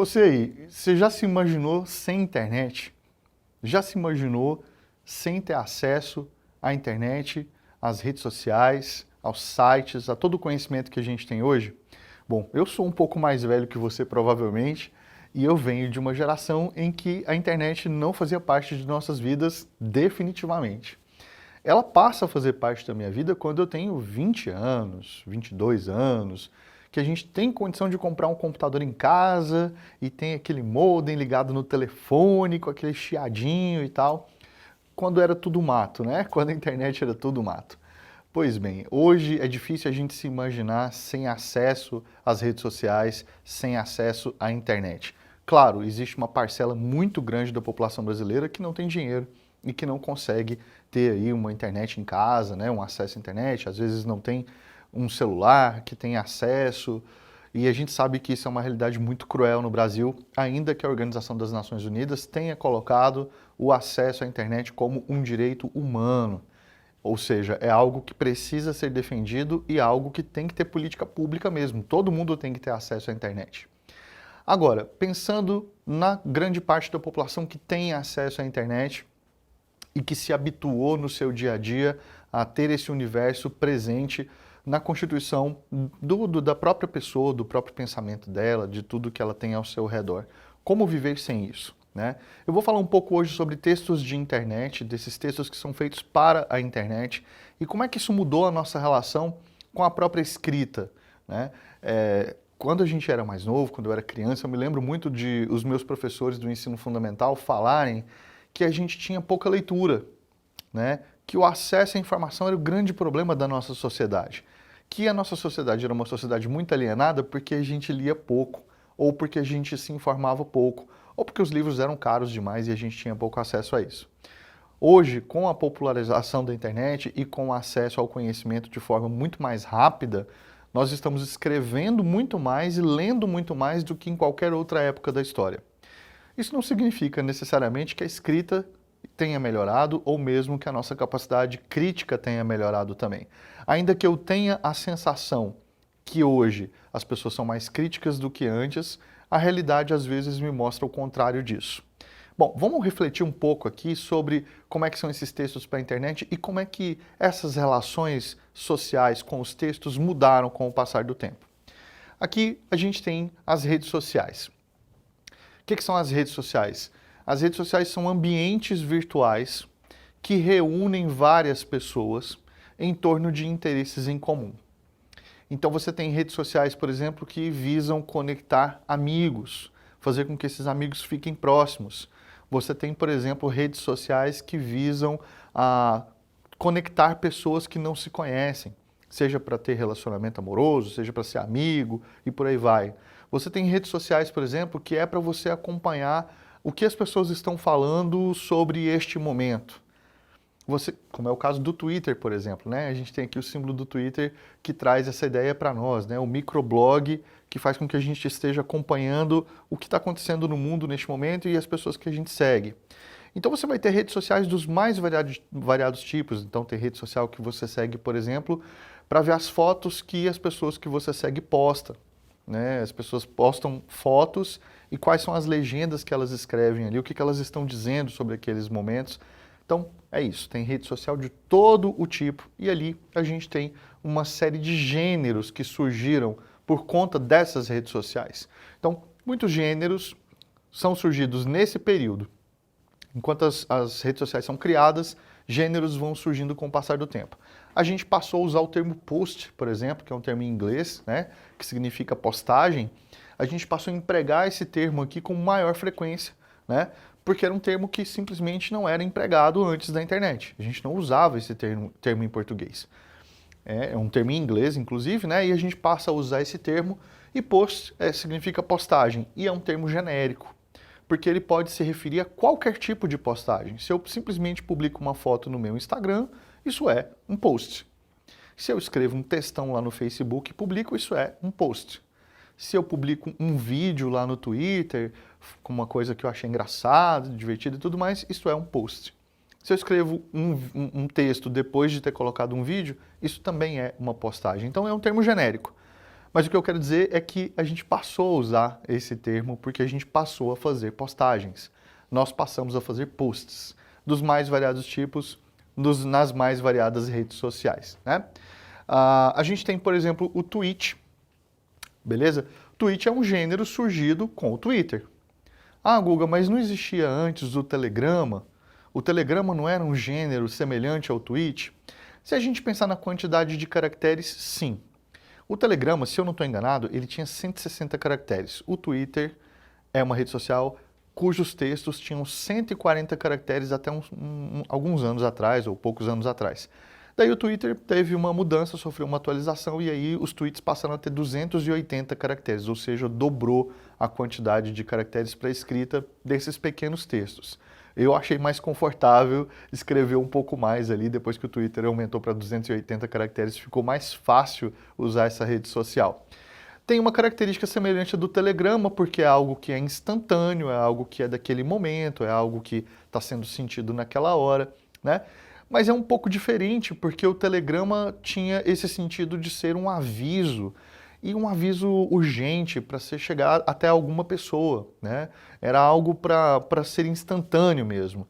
Você aí, você já se imaginou sem internet? Já se imaginou sem ter acesso à internet, às redes sociais, aos sites, a todo o conhecimento que a gente tem hoje? Bom, eu sou um pouco mais velho que você provavelmente, e eu venho de uma geração em que a internet não fazia parte de nossas vidas definitivamente. Ela passa a fazer parte da minha vida quando eu tenho 20 anos, 22 anos, que a gente tem condição de comprar um computador em casa e tem aquele modem ligado no telefone com aquele chiadinho e tal, quando era tudo mato, né? Quando a internet era tudo mato. Pois bem, hoje é difícil a gente se imaginar sem acesso às redes sociais, sem acesso à internet. Claro, existe uma parcela muito grande da população brasileira que não tem dinheiro e que não consegue ter aí uma internet em casa, né, um acesso à internet, às vezes não tem um celular que tem acesso, e a gente sabe que isso é uma realidade muito cruel no Brasil, ainda que a Organização das Nações Unidas tenha colocado o acesso à internet como um direito humano. Ou seja, é algo que precisa ser defendido e algo que tem que ter política pública mesmo. Todo mundo tem que ter acesso à internet. Agora, pensando na grande parte da população que tem acesso à internet e que se habituou no seu dia a dia a ter esse universo presente na constituição da própria pessoa, do próprio pensamento dela, de tudo que ela tem ao seu redor. Como viver sem isso? Né? Eu vou falar um pouco hoje sobre textos de internet, desses textos que são feitos para a internet e como é que isso mudou a nossa relação com a própria escrita. Né? Quando a gente era mais novo, quando eu era criança, eu me lembro muito de os meus professores do ensino fundamental falarem que a gente tinha pouca leitura, né? Que o acesso à informação era o grande problema da nossa sociedade. Que a nossa sociedade era uma sociedade muito alienada porque a gente lia pouco, ou porque a gente se informava pouco, ou porque os livros eram caros demais e a gente tinha pouco acesso a isso. Hoje, com a popularização da internet e com o acesso ao conhecimento de forma muito mais rápida, nós estamos escrevendo muito mais e lendo muito mais do que em qualquer outra época da história. Isso não significa necessariamente que a escrita tenha melhorado ou mesmo que a nossa capacidade crítica tenha melhorado também. Ainda que eu tenha a sensação que hoje as pessoas são mais críticas do que antes, a realidade às vezes me mostra o contrário disso. Bom, vamos refletir um pouco aqui sobre como é que são esses textos para a internet e como é que essas relações sociais com os textos mudaram com o passar do tempo. Aqui a gente tem as redes sociais. O que são as redes sociais? As redes sociais são ambientes virtuais que reúnem várias pessoas em torno de interesses em comum. Então você tem redes sociais, por exemplo, que visam conectar amigos, fazer com que esses amigos fiquem próximos. Você tem, por exemplo, redes sociais que visam conectar pessoas que não se conhecem, seja para ter relacionamento amoroso, seja para ser amigo e por aí vai. Você tem redes sociais, por exemplo, que é para você acompanhar o que as pessoas estão falando sobre este momento. Como é o caso do Twitter, por exemplo, né? A gente tem aqui o símbolo do Twitter que traz essa ideia para nós, né? O microblog que faz com que a gente esteja acompanhando o que está acontecendo no mundo neste momento e as pessoas que a gente segue. Então você vai ter redes sociais dos mais variados tipos. Então tem rede social que você segue, por exemplo, para ver as fotos que as pessoas que você segue postam. Né? As pessoas postam fotos e quais são as legendas que elas escrevem ali, o que elas estão dizendo sobre aqueles momentos. Então, é isso, tem rede social de todo o tipo e ali a gente tem uma série de gêneros que surgiram por conta dessas redes sociais. Então, muitos gêneros são surgidos nesse período. Enquanto as redes sociais são criadas, gêneros vão surgindo com o passar do tempo. A gente passou a usar o termo post, por exemplo, que é um termo em inglês, né, que significa postagem. A gente passou a empregar esse termo aqui com maior frequência, né, porque era um termo que simplesmente não era empregado antes da internet. A gente não usava esse termo em português. É um termo em inglês, inclusive, né, e a gente passa a usar esse termo e post significa postagem, e é um termo genérico, porque ele pode se referir a qualquer tipo de postagem. Se eu simplesmente publico uma foto no meu Instagram, isso é um post. Se eu escrevo um textão lá no Facebook e publico, isso é um post. Se eu publico um vídeo lá no Twitter, com uma coisa que eu achei engraçada, divertida e tudo mais, isso é um post. Se eu escrevo um texto depois de ter colocado um vídeo, isso também é uma postagem. Então é um termo genérico. Mas o que eu quero dizer é que a gente passou a usar esse termo porque a gente passou a fazer postagens. Nós passamos a fazer posts dos mais variados tipos, nas mais variadas redes sociais, né? A gente tem, por exemplo, o tweet, beleza? Tweet é um gênero surgido com o Twitter. Ah, Guga, mas não existia antes o Telegrama? O Telegrama não era um gênero semelhante ao tweet? Se a gente pensar na quantidade de caracteres, sim. O Telegrama, se eu não estou enganado, ele tinha 160 caracteres. O Twitter é uma rede social cujos textos tinham 140 caracteres até alguns anos atrás, ou poucos anos atrás. Daí o Twitter teve uma mudança, sofreu uma atualização e aí os tweets passaram a ter 280 caracteres, ou seja, dobrou a quantidade de caracteres para escrita desses pequenos textos. Eu achei mais confortável escrever um pouco mais ali, depois que o Twitter aumentou para 280 caracteres, ficou mais fácil usar essa rede social. Tem uma característica semelhante do Telegrama, porque é algo que é instantâneo, é algo que é daquele momento, é algo que está sendo sentido naquela hora, né? Mas é um pouco diferente, porque o Telegrama tinha esse sentido de ser um aviso, e um aviso urgente para ser chegar até alguma pessoa, né? Era algo para ser instantâneo mesmo.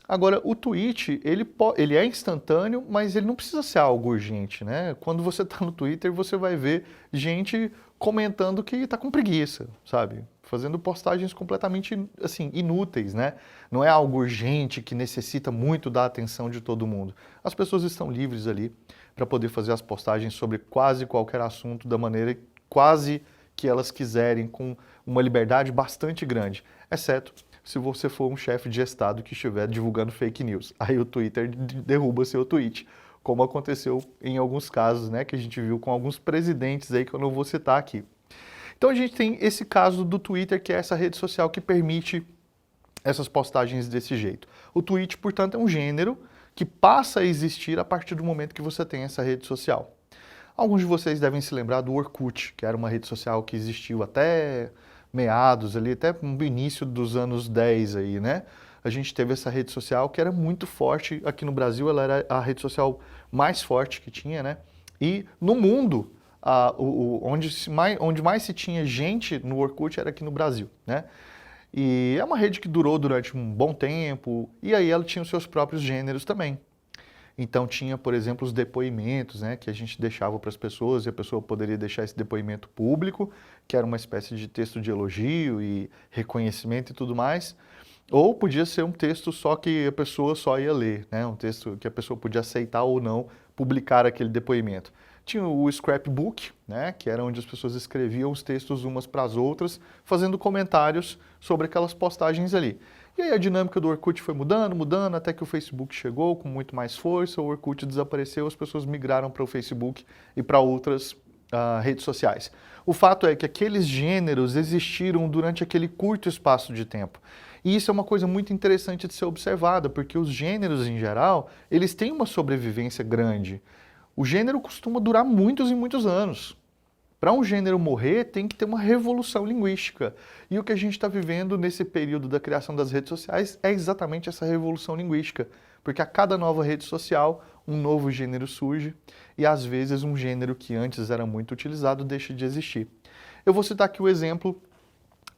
Agora, o tweet, ele é instantâneo, mas ele não precisa ser algo urgente, né? Quando você está no Twitter, você vai ver gente comentando que está com preguiça, sabe? Fazendo postagens completamente, assim, inúteis, né? Não é algo urgente que necessita muito da atenção de todo mundo. As pessoas estão livres ali para poder fazer as postagens sobre quase qualquer assunto da maneira quase que elas quiserem, com uma liberdade bastante grande, exceto se você for um chefe de estado que estiver divulgando fake news. Aí o Twitter derruba seu tweet, como aconteceu em alguns casos, né, que a gente viu com alguns presidentes aí que eu não vou citar aqui. Então a gente tem esse caso do Twitter, que é essa rede social que permite essas postagens desse jeito. O tweet, portanto, é um gênero que passa a existir a partir do momento que você tem essa rede social. Alguns de vocês devem se lembrar do Orkut, que era uma rede social que existiu até meados ali, até no início dos anos 10 aí, né? A gente teve essa rede social que era muito forte aqui no Brasil, ela era a rede social mais forte que tinha, né? E no mundo, onde mais se tinha gente no Orkut era aqui no Brasil, né? E é uma rede que durou durante um bom tempo, e aí ela tinha os seus próprios gêneros também. Então tinha, por exemplo, os depoimentos, né, que a gente deixava para as pessoas e a pessoa poderia deixar esse depoimento público, que era uma espécie de texto de elogio e reconhecimento e tudo mais. Ou podia ser um texto só que a pessoa só ia ler, né, um texto que a pessoa podia aceitar ou não publicar aquele depoimento. Tinha o scrapbook, né, que era onde as pessoas escreviam os textos umas para as outras, fazendo comentários sobre aquelas postagens ali. E aí a dinâmica do Orkut foi mudando, mudando, até que o Facebook chegou com muito mais força, o Orkut desapareceu, as pessoas migraram para o Facebook e para outras redes sociais. O fato é que aqueles gêneros existiram durante aquele curto espaço de tempo. E isso é uma coisa muito interessante de ser observada, porque os gêneros, em geral, eles têm uma sobrevivência grande. O gênero costuma durar muitos e muitos anos. Para um gênero morrer, tem que ter uma revolução linguística. E o que a gente está vivendo nesse período da criação das redes sociais é exatamente essa revolução linguística. Porque a cada nova rede social, um novo gênero surge e às vezes um gênero que antes era muito utilizado deixa de existir. Eu vou citar aqui o exemplo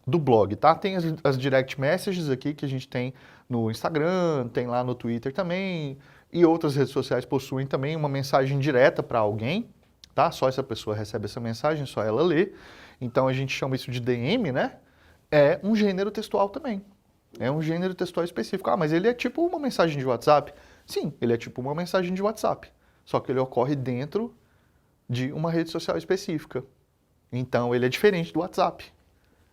do blog, tá? Tem as direct messages aqui que a gente tem no Instagram, tem lá no Twitter também, e outras redes sociais possuem também uma mensagem direta para alguém, tá? Só essa pessoa recebe essa mensagem, só ela lê. Então a gente chama isso de DM, né? É um gênero textual também. É um gênero textual específico. Ah, mas ele é tipo uma mensagem de WhatsApp? Sim, ele é tipo uma mensagem de WhatsApp. Só que ele ocorre dentro de uma rede social específica. Então ele é diferente do WhatsApp,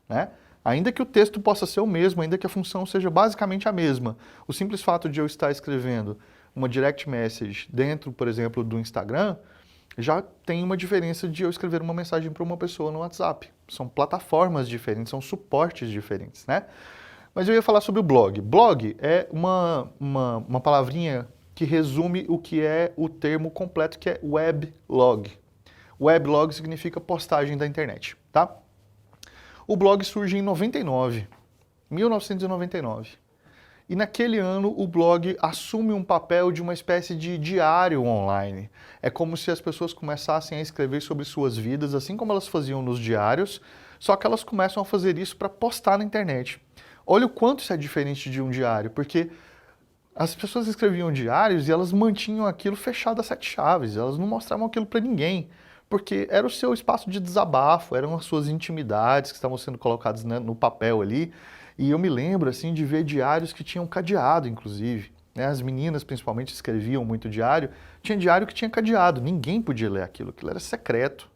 né? Ainda que o texto possa ser o mesmo, ainda que a função seja basicamente a mesma, o simples fato de eu estar escrevendo uma direct message dentro, por exemplo, do Instagram, já tem uma diferença de eu escrever uma mensagem para uma pessoa no WhatsApp. São plataformas diferentes, são suportes diferentes, né? Mas eu ia falar sobre o blog. Blog é uma palavrinha que resume o que é o termo completo, que é weblog. Weblog significa postagem da internet, tá? O blog surge em 1999. E naquele ano o blog assume um papel de uma espécie de diário online. É como se as pessoas começassem a escrever sobre suas vidas, assim como elas faziam nos diários, só que elas começam a fazer isso para postar na internet. Olha o quanto isso é diferente de um diário, porque as pessoas escreviam diários e elas mantinham aquilo fechado a sete chaves, elas não mostravam aquilo para ninguém, porque era o seu espaço de desabafo, eram as suas intimidades que estavam sendo colocadas, né, no papel ali. E eu me lembro assim de ver diários que tinham cadeado, inclusive. Né? As meninas principalmente escreviam muito diário, tinha diário que tinha cadeado, ninguém podia ler aquilo era secreto.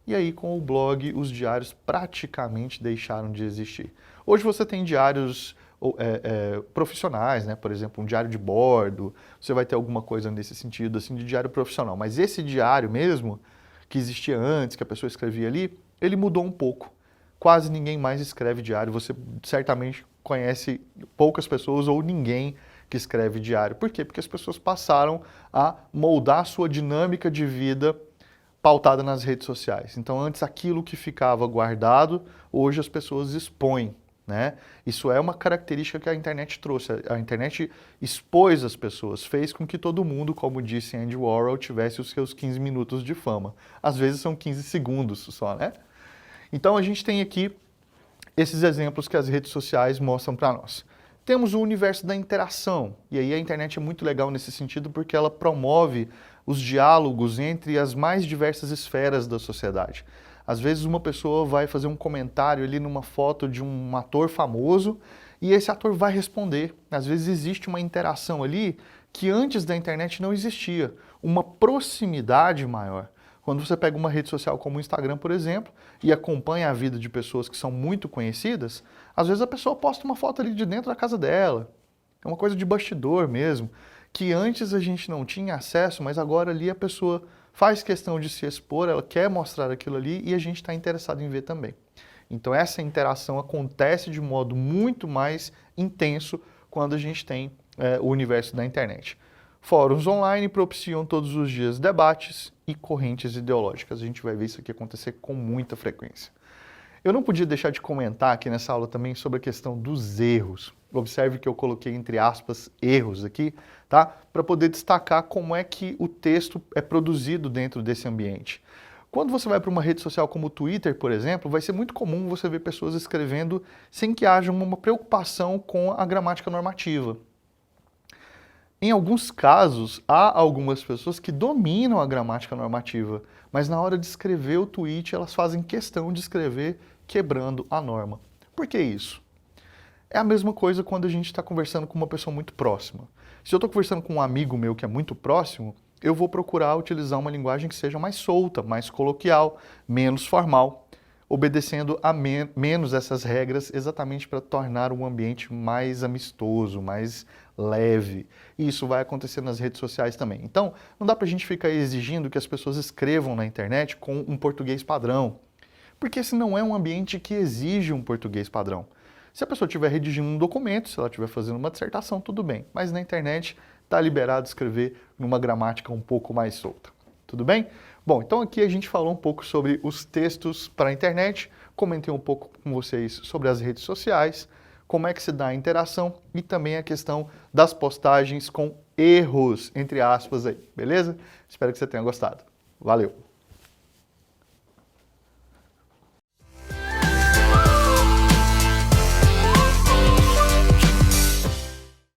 E aí, com o blog, os diários praticamente deixaram de existir. Hoje você tem diários profissionais, né? Por exemplo, um diário de bordo, você vai ter alguma coisa nesse sentido, assim, de diário profissional. Mas esse diário mesmo, que existia antes, que a pessoa escrevia ali, ele mudou um pouco. Quase ninguém mais escreve diário, você certamente conhece poucas pessoas ou ninguém que escreve diário. Por quê? Porque as pessoas passaram a moldar a sua dinâmica de vida pautada nas redes sociais. Então, antes aquilo que ficava guardado, hoje as pessoas expõem, né? Isso é uma característica que a internet trouxe. A internet expôs as pessoas, fez com que todo mundo, como disse Andy Warhol, tivesse os seus 15 minutos de fama. Às vezes são 15 segundos só, né? Então, a gente tem aqui esses exemplos que as redes sociais mostram para nós. Temos o universo da interação, e aí a internet é muito legal nesse sentido porque ela promove os diálogos entre as mais diversas esferas da sociedade. Às vezes uma pessoa vai fazer um comentário ali numa foto de um ator famoso e esse ator vai responder. Às vezes existe uma interação ali que antes da internet não existia, uma proximidade maior. Quando você pega uma rede social como o Instagram, por exemplo, e acompanha a vida de pessoas que são muito conhecidas, às vezes a pessoa posta uma foto ali de dentro da casa dela. É uma coisa de bastidor mesmo, que antes a gente não tinha acesso, mas agora ali a pessoa faz questão de se expor, ela quer mostrar aquilo ali e a gente está interessado em ver também. Então essa interação acontece de modo muito mais intenso quando a gente tem o universo da internet. Fóruns online propiciam todos os dias debates e correntes ideológicas. A gente vai ver isso aqui acontecer com muita frequência. Eu não podia deixar de comentar aqui nessa aula também sobre a questão dos erros. Observe que eu coloquei entre aspas erros aqui, tá? Para poder destacar como é que o texto é produzido dentro desse ambiente. Quando você vai para uma rede social como o Twitter, por exemplo, vai ser muito comum você ver pessoas escrevendo sem que haja uma preocupação com a gramática normativa. Em alguns casos, há algumas pessoas que dominam a gramática normativa, mas na hora de escrever o tweet, elas fazem questão de escrever quebrando a norma. Por que isso? É a mesma coisa quando a gente está conversando com uma pessoa muito próxima. Se eu estou conversando com um amigo meu que é muito próximo, eu vou procurar utilizar uma linguagem que seja mais solta, mais coloquial, menos formal, obedecendo a menos essas regras exatamente para tornar o ambiente mais amistoso, mais leve. E isso vai acontecer nas redes sociais também. Então, não dá para a gente ficar exigindo que as pessoas escrevam na internet com um português padrão, porque esse não é um ambiente que exige um português padrão. Se a pessoa estiver redigindo um documento, se ela estiver fazendo uma dissertação, tudo bem. Mas na internet está liberado escrever numa gramática um pouco mais solta. Tudo bem? Bom, então aqui a gente falou um pouco sobre os textos para a internet, comentei um pouco com vocês sobre as redes sociais, como é que se dá a interação e também a questão das postagens com erros, entre aspas aí, beleza? Espero que você tenha gostado. Valeu!